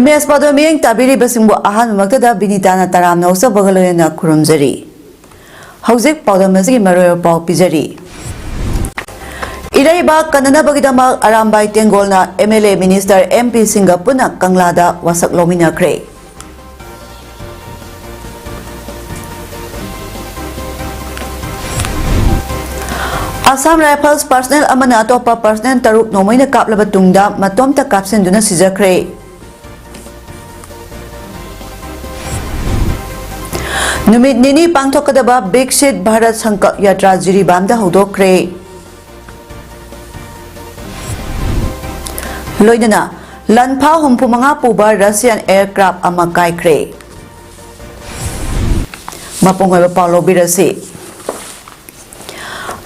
Imes Padoming Tabiri Basimbo Ahan Maktada Binitana Taram Nosa Bagaloyana Kurumzari. Hauzik Paudamasi Mario Pau Pizari. Iraiba Kanana Bagidama Arambai Tengolna MLA Minister MP Singapuna Kanglada Wasak Lomina Kray. Assam Rifles personnel amana topa personnel taruk nomoina kaplaba tungda matom ta kapsen duna sijakre. Numit nini pangthokadaba Big Shit Bharat Sankalp Yatra Jiribamda hodokre. Loidana Lanpa humpumanga puba Russian aircraft ama kaikre. Mapungoy Paulo Birasi.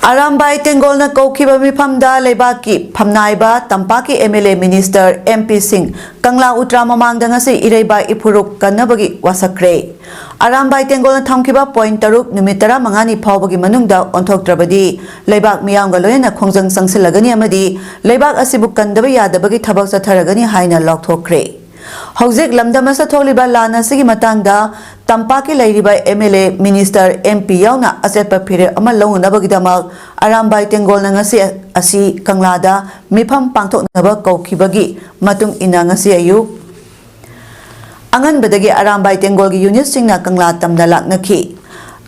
Arambai Tengolna Kokiba Mipamda Lebaki Pamnaiba Tampaki MLA Minister MP Singh Kangla Utramamangdangasi Ireba Ipuruk Kanabagi Wasakre. Arambai Tengolna Tamkiba Point Taruk Numitara Mangani Pawbagi Manungda Ontok Trabadi Lebak Miangaloyana Kongjang Sangsilagani Amadi Lebak Asibuk Kandaba Yadabagi Tabak Sataragani Haina Loktokre. Hauzik Lamdamasa Toliba Lana Sigi Matangda Tampaki Lairiba MLA Minister MP Yauna Asetpa Pire Amalong Nabagidamal Arambai Tengol Nangasi Asi Kanglada Mipam Pangtok Naba Kokibagi Matung Inangasi Ayu Angan Badagi Arambai Tengol Unit Singna Kangla Tamdalak Naki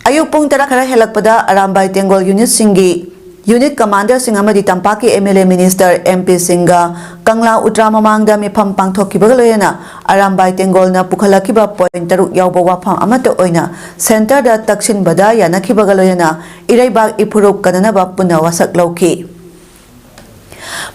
Ayu Pung Tarakara Helakpada Arambai Tengol Unit Singi Unit Commander Singamadi Tampaki MLA Minister MP Singa Kangla Utramamangda Mipam Pangtokibagaloyana Arambai Tengolna Pukhalakiba Point Taruk Yauba Wapam Amato Oina Center da Taksin Badaya Nakibagaloyana Iraibak Ipuruk Kananaba Puna Wasak Lauki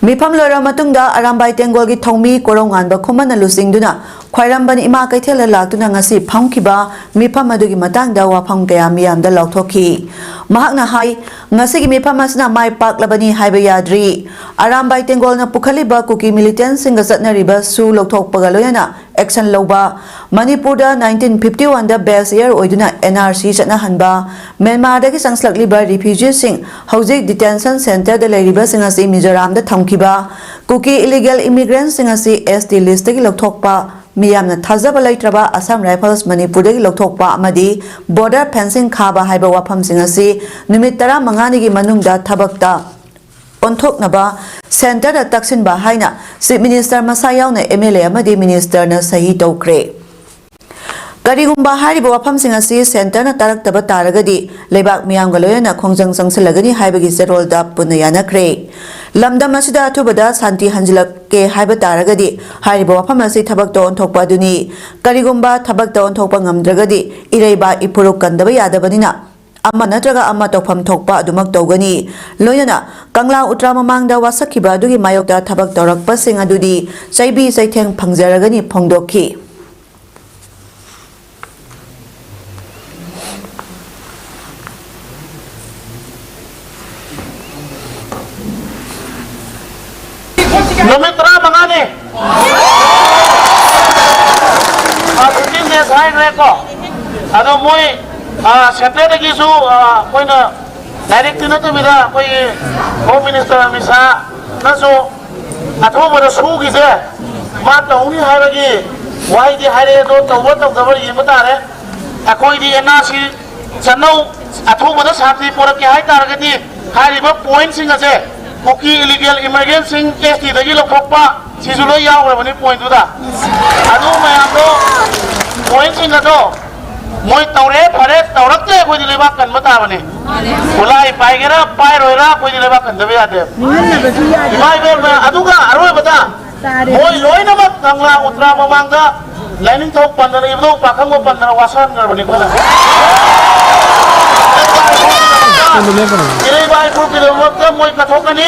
Mipam Lora Matungda Arambai Tengolgi Tongmi Korongan Bakumana Lusingduna Khwairamban Ima Kaithela Laktuna Ngasi Phamkiba Mipam Adugi Matangda Wapam Kaya Miyamda Lauthoki Mahakna Hai Ngasigi Mipam Asna Mai Paklabani Haiba Yadri Arambai Tengolna Pukhaliba Kuki Militant Singa Satnariba Su Lokthok Pagaloyana Action Loba Manipurda 1951 da Best Year Oiduna NRC Chatna Hanba Myanmar dagi Sangslagliba Refugees Sing Hauzik Detention Center da Lairiba Singasi Mizoram da Thamkiba Kuki Illegal Immigrants Singasi SD list dagi Lokthokpa Miyamna Thazaba Laitraba Assam Rifles Manipur dagi Lokthokpa amadi Border Fencing Khaba Haiba Wapam Singasi Numit Tara Manganigi Manungda Thabakta Onthok Naba Center da Taksin Bahaina Chief Minister Masayaw na MLA amadi Minister na Sahi Tokre. Karigumba Hariba Wapam Singasi Center na Taraktaba Taragadi Lebak Miyamgaloyana Kongjang Sangsilagani Haibagi Zerol da Punayana Kre. Lamda Masida Tubada Santi Hanjilak ke Haiba Taragadi Hariba Wapam Asi Tabakta Ontokpa Duni Karigumba Tabakta Ontokpa Ngamdragadi Iraiba Ipuruk Kandaba Yadabanina Amma natraga amma tokpham thokpa adumak tawgani loyana Kangla Utramamangda wasakiba adugi mayokda thabak tawrakpa sing adudi chaibi chaitheng phangjaragani phongdokhi Nomitra mangani adutin ne sai reko ado moi Setelah itu, kau na direct na tu bila kau Home Minister Misa, naso atau pada suhu gitu, mata uni hari lagi, wahai di hari itu tahu kabar ini betul, aku ini nasi senau atau pada saat ini pura kaya target ini hari ini point singa se, koki illegal immigrant sing case di lagi lokpa, sisulo ya orang ini point itu dah, aduh macam tu point singa tu. Moi taure pare taurakte koi dilebakan mata bani ulai paigera pairoira koi dilebakan dabe ade imai be aduga aroi bata moi loina mat Kangla Utramamangda lining thok pandara ibdo pakango pandara wasan bani kala ire bai fu kilometer moi kathokani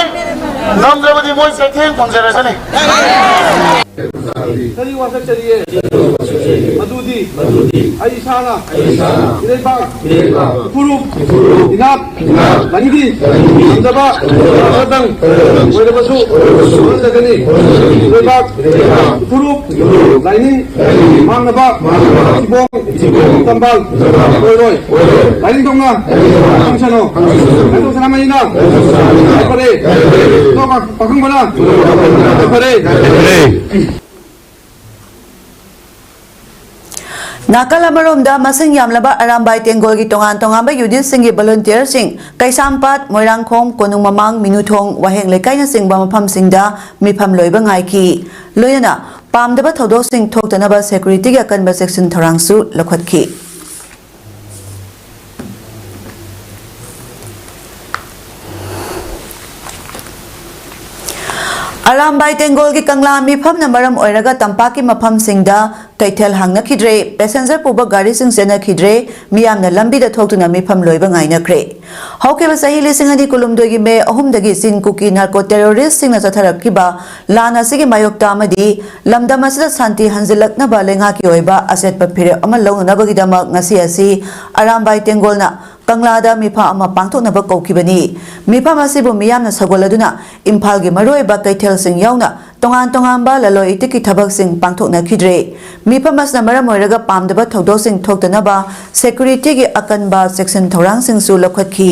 namdrabadi moi sekheng konservation Tadi wasak ceriye, madudi, Aisana, Irebak, Puruk, Inap, Lanigi, Anjaba, Adang, Wedabasu, Wandagani, Irebak, Puruk, Laini, Mangnaba, Sibong, Tambal, Roy, Laini Donga, Angsano, Ento Sanamayina, Pare, Pakang Bala, Pare, Nakal amaromda masing yamlaba Arambay Tenggol gi tongan-tongan ba unit singi volunteer sing Kaisampat Moirangkhom Konung Mamang Minuthong Waheng Lekai na singba mafam singda mifam loiba ngai ki loyana pamdaba thodok sing thoktanaba security gi akanba section thorangsu lakhat ki Arambay Tenggol gi kangla mifam na maram oiraga tampaki mafam singda Kaithel hangna khidre passenger puba gari sing sena khidre miyam na lambi da thoktuna mifam loiba ngai na kre hauke ba sahi lesing ani kulumdoi gi me ahum dagi sin kuki narco terrorist sing na satharak ki ba lana sigi mayok ta amadi lamdam asida santi hanjilakna ba lenga ki oiba aset pa phire ama longna ba gi dama ngasi asi Arambay Tenggol na Kanglada mipa ama pangthoknaba kawkibani mipa masibu miyamna sagoladuna Imphal gi maroi ba Kaithel sing yauna tongan ba laloi itiki thabak sing pangthokna khidre mipa masna maram oiraga pamdaba thodok sing thoktanaba security gi akanba section thorang sing su lakhatkhi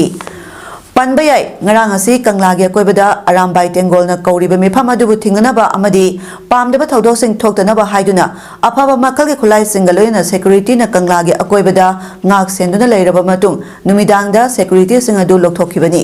Panbayai ngarang asi kanglagi koibada Arambay Tenggol na kauriba mifam adubu thinganaba amadi pamdaba thodok sing thoktanaba haiduna afaba makal gi khulai singaloina security na kanglagi akoibada ngak senduna leiraba matung numidangda security sing adu lokthokibani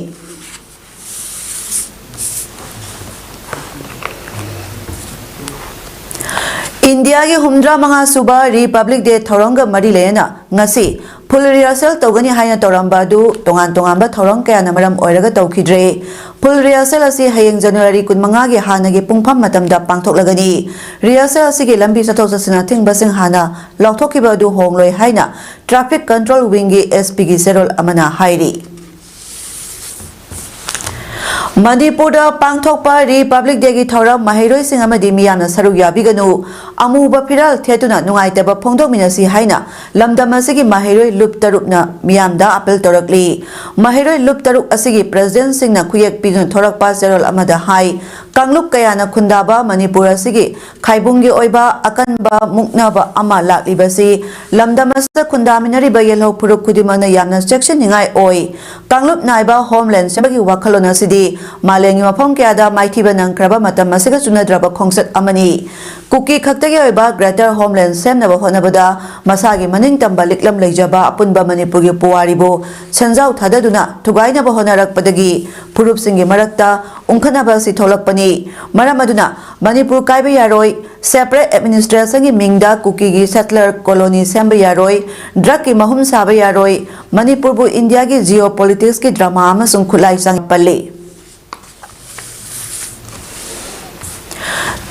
India ki humdra manga suba Republic Day thorongga mari lena ngasi full rehearsal togani haina toramba du tongan ba thorong kaya namaram oiraga tawkhidre full rehearsal asi hayeng January 15 gi hana gi pungpham matamda pangthoklagani rehearsal asi gi lambi sathok sasina thingba sing hana lokthokhiba du hongloi haina traffic control wing gi SP gi serol amana hairi Manipurda pangthokpa Republic Day gi thora mahiroi sing amadi miyamna saruk yabiganu amuba phiral thetuna nungaitaba phongdokminasi haina lamdam asigi mahiroi lup tarukna miyamda apel torakli mahiroi lup taruk asigi president singna khuyek pidun thorakpa serol amada hai kangluk kayana khundaba Manipur asigi khaibunggi oiba akanba muknaba ama laklibasi lamdam asa khundaminari ba yelho phuruk khudimana yamna section ningai oi kangluk naiba homeland sebagi wakhalona sidi Malengi mafam kayada maithiba nangkraba matam masiga sunadraba khongsat amani kuki khaktagi oiba greater homeland semnaba honabada masagi maning tamba liklam leijaba apunba Manipur gi puwaribo senjau thadaduna thugainaba honarakpadagi purup singi marakta ungkhanaba si tholakpani maramaduna Manipur kaiba yaroi separate administration gi mingda kuki gi settler colony semba yaroi drug ki mahum saba yaroi Manipur bu India gi geopolitics ki drama amasung khulai sang palle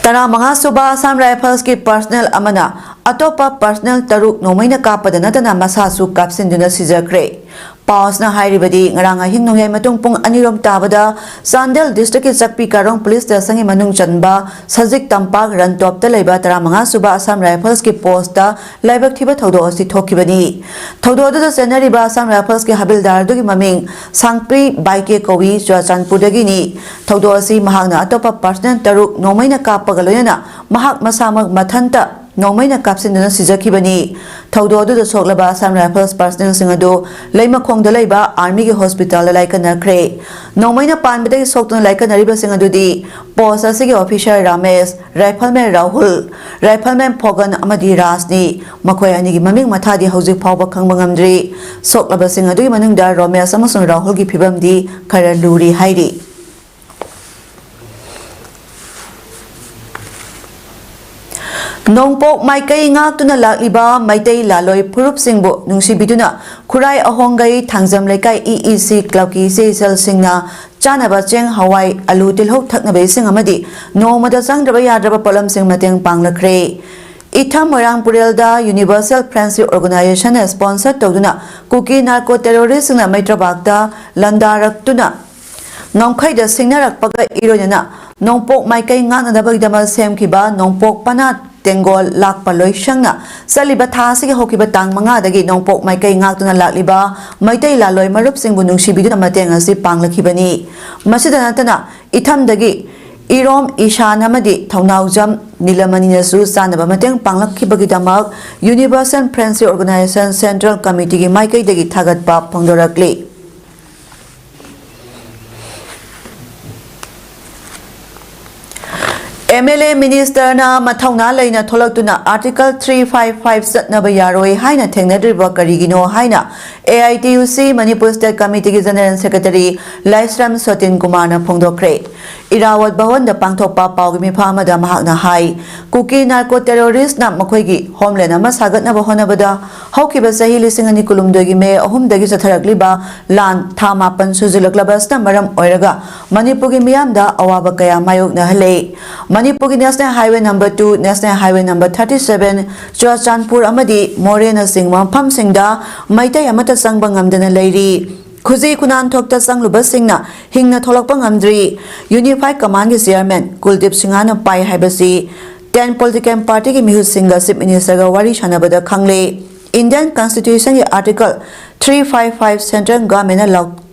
Tana mga suba Assam Rifles ki personnel amana atopa personnel taruk nomaina kapada natana masasu kapsinduna sijakre Paus na hairibadi ngaranga hingnongyay matung pung anirom tabada Sandel district ki Sakpi Karong police station manung chanba sajik tampak rantop ta leiba tara mga suba Assam Rifles ki post ta laibak thiba thodo asi thokibani thodo da senari ba Assam Rifles ki habildar du ki maming Sangpri Baike Kowi Chachanpur dagi ni thodo asi mahangna atopa personnel taruk nomaina kapagaloyana mahak masamag mathanta Nomaina kapsinduna sijakibani thodo adu da soklaba Assam Rifles personnel singadu leimakhong da leiba army gi hospital la laikana kre nomaina panbadagi soktuna laikana riba singadu di post asigi officer Ramesh rifleman Rahul rifleman Phogan amadi Rasni makhoi ani gi maming mathadi hojik phawba khangba ngamdri soklaba singadu gi manungda Ramesh amasung Rahul gi phibamdi khara luri hairi Nongpok Maikai ngak tuna lakliba Maitai laloi purup singbo nungsi biduna Kurai ahonggai thangjam lekai EEC club ki sel singna chanaba cheng hawai alu tilhok thakna be sing amadi nomada changdraba yadraba polam sing mateng panglakre Itham Moirangpurelda Universal Friendship Organization sponsor toduna kuki narco terrorist na maitrabakta landaraktuna ngomkhaida singnarakpaga ironana Nongpok Maikai ngak na dabagdama semkiba Nongpok Panat Tenggol lakpa loisangna saliba thasigi hokiba tang manga dagi Nongpok Maikai ngak tuna lakliba Maitai laloi marup singbu nungsibiduna mateng asi panglakibani masida natana itham dagi Irom Ishan amadi Thaunaujam Nilamani nasu sanaba mateng panglakibagi damak Universal Friendship Organization Central Committee gi Maikai dagi thagatpa phongdorakli MLA Minister na mathauna leina tholakuna Article 355 satnaba yaroi haina thengnadriba karigino haina AITUC Manipur State Committee ki General Secretary Laisram Sotin Kumar na phongdokre Irawat Bhawan da pangthokpa pawgi mifama da mahakna hai kuki narco terrorist na makhoi gi homeland ama sagatna ba honabada haukiba sahi lising ani kulumdoi gi me ahum dagi satharakliba lan thama pan sujilaklabas na maram oiraga Manipur gi miyam da awaba kaya mayok na hale Manipur National Highway Number 2, National Highway Number 37, Churachandpur Amadi, Morena Singh Mampam Singda, Maitay Amata Sangbang Amdana Lady. Kuzi Kunan Tokta Sangluba Singna, Hingna Tolokpang Amdri, Unified Command Chairman, Kuldip Singhana Pai Habasi, 10 Political Party ki Mihu Singha Sip Minister Wari Shanabada Kangle. Indian Constitution ki Article 355 Central Government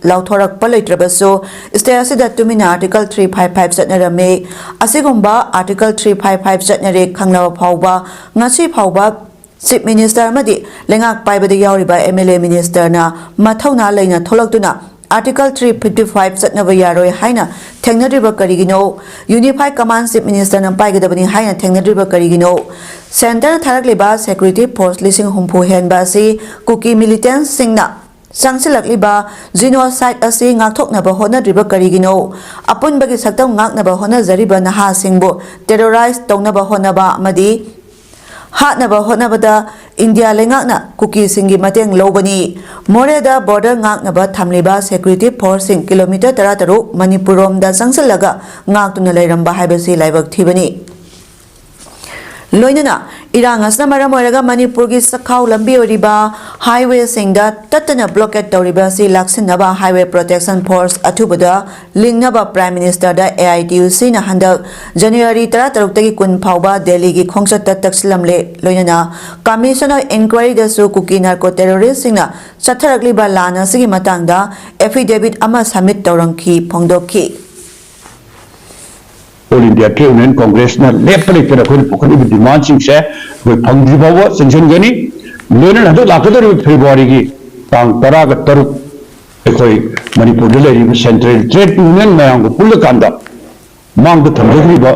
Lauthorak Palitrabaso, Stayasida Tumina Article 355 Satnarame, Asigumba Article 355 Satnare Kanglawa Pauba, Ngasi Pauba, Sip Minister Madi, Lengak Pai Badi Yauri by MLA Minister na, Mathauna Lena Tolaktuna, Article 355 Satnava Yaroi Haina, Technadriba Karigino, Unified Command Sip Minister na Paigadabani Haina, Technadriba Karigino, Center Tharakliba Security Post Lising Humpu Henbasi, Kuki Militant Singna, Sangsilakliba, Genocide Asi Ngaktok na Bahona Driba Karigino, Apun Bagi Saktam Ngak na Bahona Zariba Naha Singbo, Terrorized Tong na Bahona Ba Madi, Hat na Bahona Bada, India Lengak na Kuki Singi Mateng Lobani, Moreda Border Ngak na Ba Tamliba Security Forcing Kilometer Tarataro, Manipurom da Sangsilaga, Ngak to Nalayram Bahabasi Laibak Tibani. Loinana, Irangas na Maramoraga Manipur gi Sakau Lambi Oriba, Highway Singda, Tatana Blockade Toriba si Laksinaba Highway Protection Force Atubada, Lingnaba Prime Minister da AITUC na Handak, January Taratarutagi Kun Pauba, Delhi gi Khongsat Taksilamle, Loinana, Commissioner Inquiry da Su Kuki Narco Terrorist Singna, Sataragli Balana Sigi Matangda, Affidavit Ama Summit Tauranki, Pongdoki. All India Trade Union Congress na lepali kena koi pukani bi demand sing se koi phangdi bawa sanction gani loina hadu lakadar February gi tang tara ga taruk koi Manipur le Central Trade Union mayang ko pul kanda mang da thamdri ba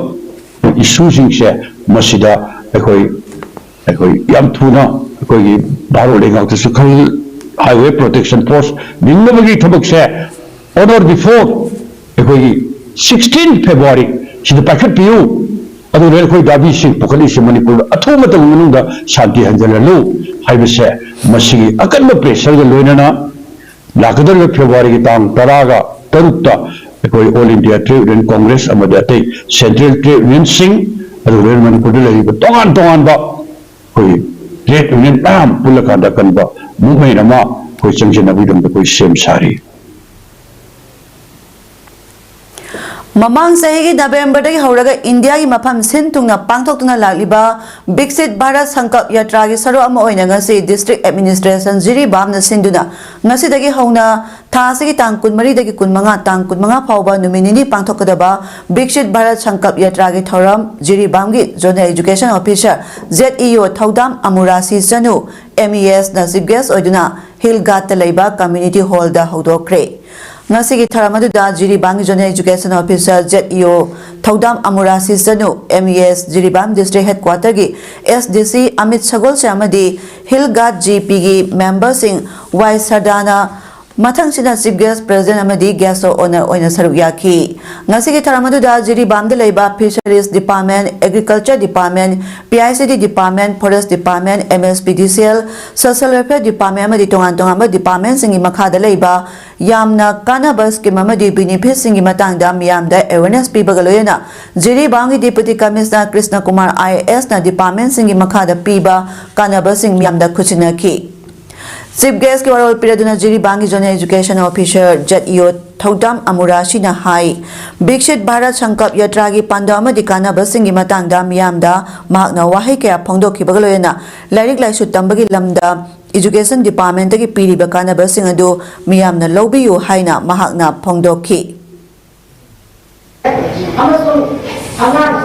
issue sing se masida koi yam thuna koi gi baro lenga to sukhal highway protection force dingbagi thabak se on or before koi 16 February she the packet PU other rail koi dabi sing pokali se Manipur athoma ta mununda shanti hanjala lo haibase masi akan ma pressure ga loina na lakadar February gi tang taraga tarukta koi All India Trade Union Congress amada tai Central Trade Union sing other rail Manipur le ba tongan ba koi trade union am pulakanda kan ba mumai nama koi changjana bidam da koi sem sari Mamang Sahi November Day Horaga India Mapam Sintuna Pangtokuna Laliba, Bixit Bharat Sankap Yatragi Saro Amoina Ngasi District Administration Jiri Bamna Sinduna, Ngasi Dagi Hona, Tasiki Tankun Mari Dagi Kunmanga Tankun Manga Pauba Numinini Pangtokadaba, Bixit Bharat Sankap Yatragi Thoram, Jiri Bamgi, Zona Education Officer, ZEO Thaudam Amurasi Sanu, MES Nasib Gas Oduna, Hilgat Talaiba Community Hall da Hodokre. Ngasigi Taramadu da Jiribang Zona Education Officer ZEO Thaudam Amurasi Sanu MES Jiribam District Headquarter gi SDC Amit Sagol Samadi Hilgat GP gi member sing Y Sardana Mathang Sina Chief Guest President Amadi Guest Owner Oina Sarugyaki Ngasigi Taramadu da Jiribam de Laiba Fisheries Department Agriculture Department PICD Department Forest Department MSPDCL Social Welfare Department Amadi Tongan Department singi Makada Laiba Yamna Kanabas ki Mamadi benefits singi matangda miyamda awareness pibagaloyana Jiri Bangi Deputy Commissioner Krishna Kumar IAS na Department singi Makada piba Kanabas sing miyamda kuchinaki Chief Guest ki warol piraduna Jiri Bangi Zona Education Officer ZEO Thaudam Amurashi na hai Bixit Bharat Sankap Yatragi Panda amadi Kanabas singi matangda miyamda mahakna wahay kaya phongdoki bagaloyana Lairik Laisu tambagi lamda Education Department ki piri bakana basing adu miyamna lobiyo haina mahakna phongdoki amasung angan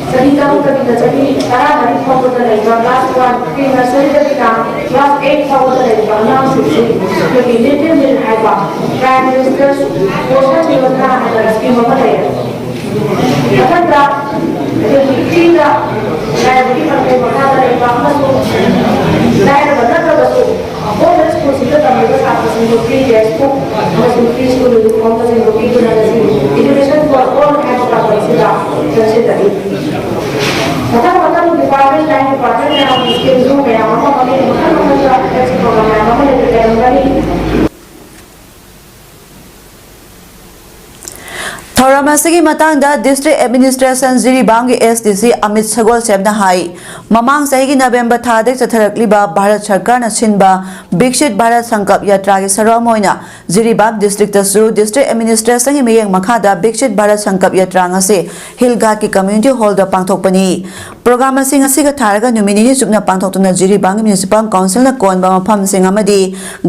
sadita kabita jadi tara hari phongda laiba last one pre nursery kabita class 8 phongda laiba anang sisi yogi little mil haiba prime minister poshan yojana ada scheme ma laiba akanda फ्रीदा library फंडे मखादा लेबा अमसुंग library नत्रबसु board school सिदा तमगा साथसिंग free text book अमसुंग फ्री स्कूल यूनिफॉर्म तसिंग पीदुना एजुकेशन फॉर ऑल हैव पासिदा संसिदरी मतम डिपार्टमेंट लाइन डिपार्टमेंट में हम इसके जो में हम अपने मतम का टेक्स्ट प्रोग्राम में हम लेकर जाएंगे थौरामसिगी मतंगदा district administration जिरीबांगी SDC Amit Sagol सेबना high ममांग सही नवेंबर थादे चथरकलिबा भारत सरकार सिंबा विकसित भारत संकल्प यात्रा की सरोम होइना जिरीबाग डिस्ट्रिक्ट तसु डिस्ट्रिक्ट एडमिनिस्ट्रेशन की मियंग मखादा विकसित भारत संकल्प यात्रा ngase हिलघाट की कम्युनिटी हॉल दा पांगथोकपनी प्रोग्राम सिंग असिगा थारगा नुमिनी सुकना पांगथोकतुना जिरीबांग म्युनिसिपल काउंसिल ना कोनबा मफम सिंग अमदी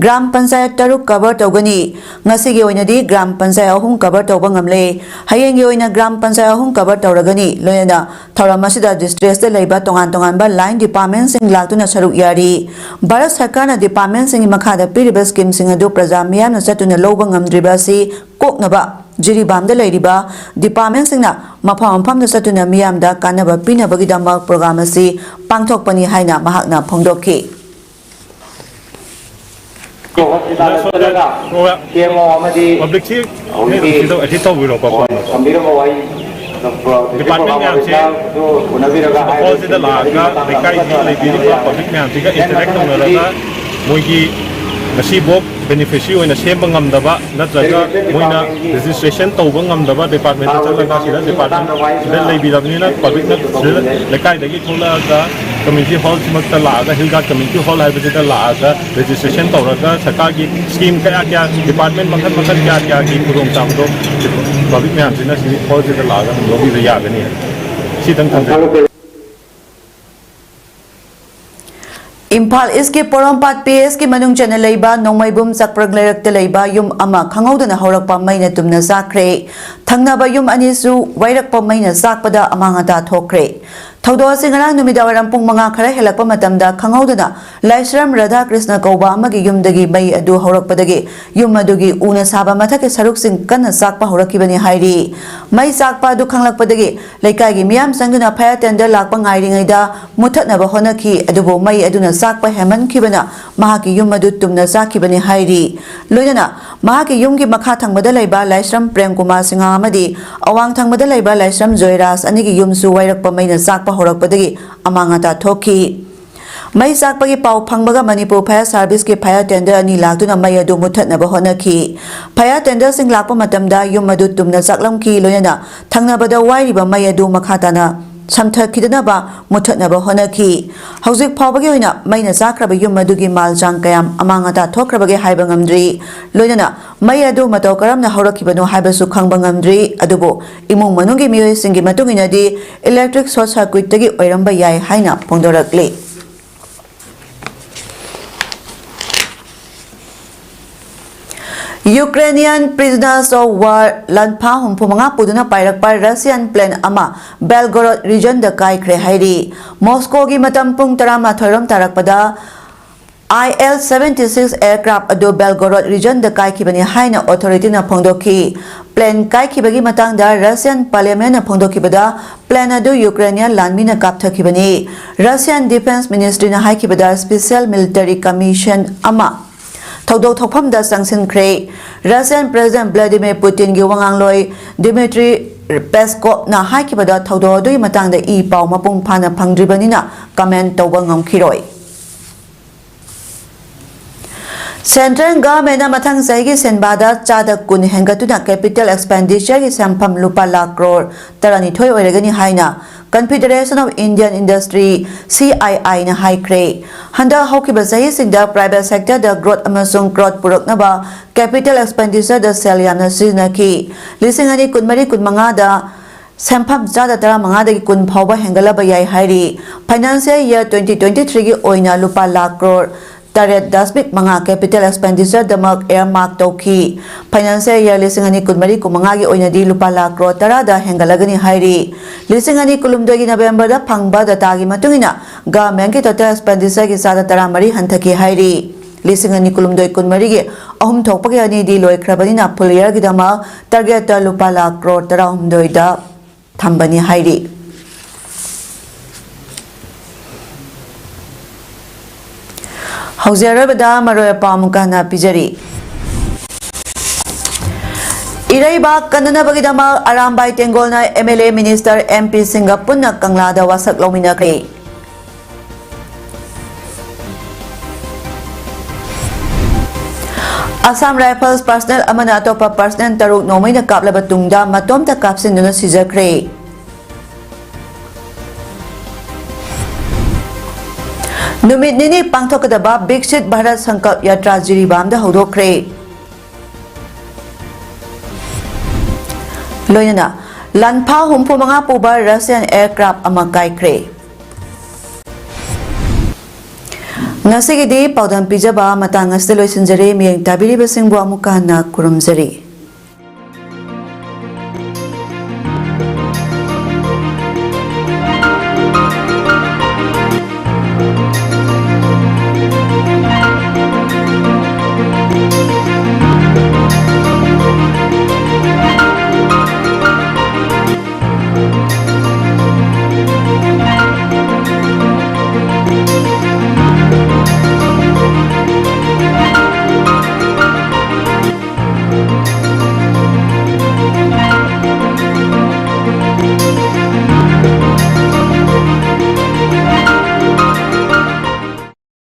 ग्राम पंचायत तरुक कवर तौगनी ngasi gi oinadi gram panchayat अहुम कवर तौबा ngamle hayeng gi oina gram panchayat अहुम कवर तौरगनी लोयना थौरामसिदा डिस्ट्रिक्ट लेबा तोंगान तोंगान बा लाइन डिपार्टमेंट सिंग लाक्तुना सरुक यारी भारत सरकार ना डिपार्टमेंट सिंग मखादा पिरिबा स्कीम सिंग अदु प्रजा मियाम ना चतुना लौबा ngamdriba si koknaba जिरीबाम दा लेरिबा डिपार्टमेंट सिंगना मफम मफम ना चतुना मियाम दा कानबा पिनबगी दमा प्रोग्राम असि पांगथोकपनी हाइना महकना फोंदोखि पब्लिक से अति तौर डिपार्टमेंट मैम से मखोल से लागा लेकाई पब्लिक मैम से इंटरेक्ट तौरगा मोगी बेनिफिशियरी होना सेम ngамदबा नत्रगा मोइना रजिस्ट्रेशन तौब ngамदबा डिपार्टमेंट चलगा सिदा डिपार्टमेंट सिदा लेबिरबनिना पब्लिक ना लेकाई दगी थोलागा कम्युनिटी हॉल सिमक्ता लागा हिलगा कम्युनिटी हॉल हाइबसिदा लागा रजिस्ट्रेशन तौरगा सरकार की स्कीम क्या क्या डिपार्टमेंट मखन मखन क्या क्या की खुदोम चामदो पब्लिक मैम सिना हॉल सिदा लागा लोबी यागनी सिदंग थंदे इम्फाल इसके पोरमपाट पीएस की मनुंग चना लेबा नोंमैबुम चक्प्रग लेरक्ते लेबा युम अमा खंगौदना हौरकपा मैना तुमना साख्रे थंगनाबा युम अनिसु वैरकपा मैना साकपदा अमांगता थोख्रे थौदो सिंगरांग नुमिदावरम पुंग मंगा खरा हेलकपा मतमदा खंगौदना लाइसराम राधा कृष्ण कौबा अमगी युमदगी मै अदु हौरकपदगी युम अदुगी उना साबा मथके सरुक सिंग कन्ना साकपा हौरकिबनी हाइरी मै साकपा अदु खंगलकपदगी लेकागी मियाम संगना फायर टेंडर लाकपा ngairingaida मुथतनबा होनखि अदुबो मै अदुना साकपा हेमनखिबना महाकी युम अदु तुमना साखिबनी हाइरी लोयना महाकी युमगी मखा थंगबदा लेबा लाइसराम प्रेम कुमार सिंह अमदी अवांग थंगबदा लेबा लाइसराम जोयराज अनिगी युमसु वैरकपा मैना साकपा होरकपदगी अमांगता थोखि मै साकपगी पाउ फंगबगा मणिपुर फायर सर्विस के फायर टेंडर अनि लाक्तुना मै अदु मुथतनबा होनखि फायर टेंडर सिंग लाकपा मतमदा युम अदु तुमना साकलमखि लोयना थंगनबदा वाइरिबा मै अदु मखाताना समथखिदनबा मुथतनबा होनखि हौजिक फावबगे होइना मैना साख्रबा युम अदुगी मालचांग कयाम अमांगता थोख्रबगे हाइबा ngamdri लोयना मै अदु मतौ करमना हौरखिबनो हाइबसु खंबा ngamdri अदुबो इमुंग मनुंगी मियोय सिंगी मतुंगिनादी इलेक्ट्रिक शॉर्ट सर्किट तगी ओइरंबा याय हाइना पोंदोरकले Ukrainian prisoners of war lanpa humpumanga puduna pairakpa Russian plane ama Belgorod region da kaikre hairi Moscow gi matam pung tarama thoram tarakpada IL-76 aircraft adu Belgorod region da kaikibani haina authority na phongdoki plane kaikibagi matangda Russian parliament na phongdokibada plane adu Ukrainian landmi na kapthakibani Russian defense ministry na haikibada special military commission ama थौदो थौफम दा संगसिनख्रे Russian president Vladimir Putin गी वांगांगलोय Dmitry Peskov ना हाइकिबदा थौदो दुई मतंगदा ई पाव मपुंग फाना फंगद्रिबनिना comment तौबा ngamखिरोय central government मथंग सही सेनबादा चादा कुन हेंगतुना capital expenditure की संफम लुपा लाख करोड़ तरनिथोय ओइरगनी हाइना confederation of Indian industry CII ना हाइक्रे हंदा हौकिबा सही सिंदा प्राइवेट सेक्टर द ग्रोथ अमसुंग ग्रोथ पुरकनबा कैपिटल एक्सपेंडिचर द सेल यामना सिजनकी लिसिंगनी कुनमरी कुनमंगा दा सेंफम चादा तरा मंगादगी कुन फावबा हेंगलबा याय हाइरी फाइनेंशियल ईयर 2023 की ओइना लुपा lakh crore Taret dasbik manga capital expenditure damak earmark tauki financial year lisingani kunmari kumanga gi oinadi lupa lakh crore tara da hengalagani hairi lisingani kulumdagi November da phangba data gi matungina government ki total expenditure gi sada tara mari hanthaki hairi lisingani kulumdoi kunmari gi ahum thokpagi ani di loikrabani na full year gi dama target lupa lakh crore tara humdoi da thambani hairi ꯍꯧꯖꯔꯕꯗ ꯃꯔꯣꯏ ꯑꯄꯥꯝꯀꯥꯟꯅ ꯄꯤꯖꯔꯤ ꯏꯔꯩꯕꯥꯛ ꯀꯟꯅꯅꯕꯒꯤꯗꯃꯛ Arambai ꯇꯦꯡꯒꯣꯜꯅ MLA minister MP ꯁꯤꯡꯒ ꯄꯨꯟꯅ ꯀꯪꯂꯥꯗ ꯋꯥꯁꯛ ꯂꯧꯃꯤꯟꯅꯈ꯭ꯔꯦ Assam Rifles personnel amana atopa personnel taruk nomaina kaplaba tungda matomta kapsinduna sijakre Numit nini pangthokadaba Biksit Bharat Sankalp Yatra Jiribamda hodokre Loinana Lanpha humpu mga puba Russian aircraft amakaikre Ngasigidi paudam pijaba matang asilo sinjari miyang tabiri basingbu amukana kurumjari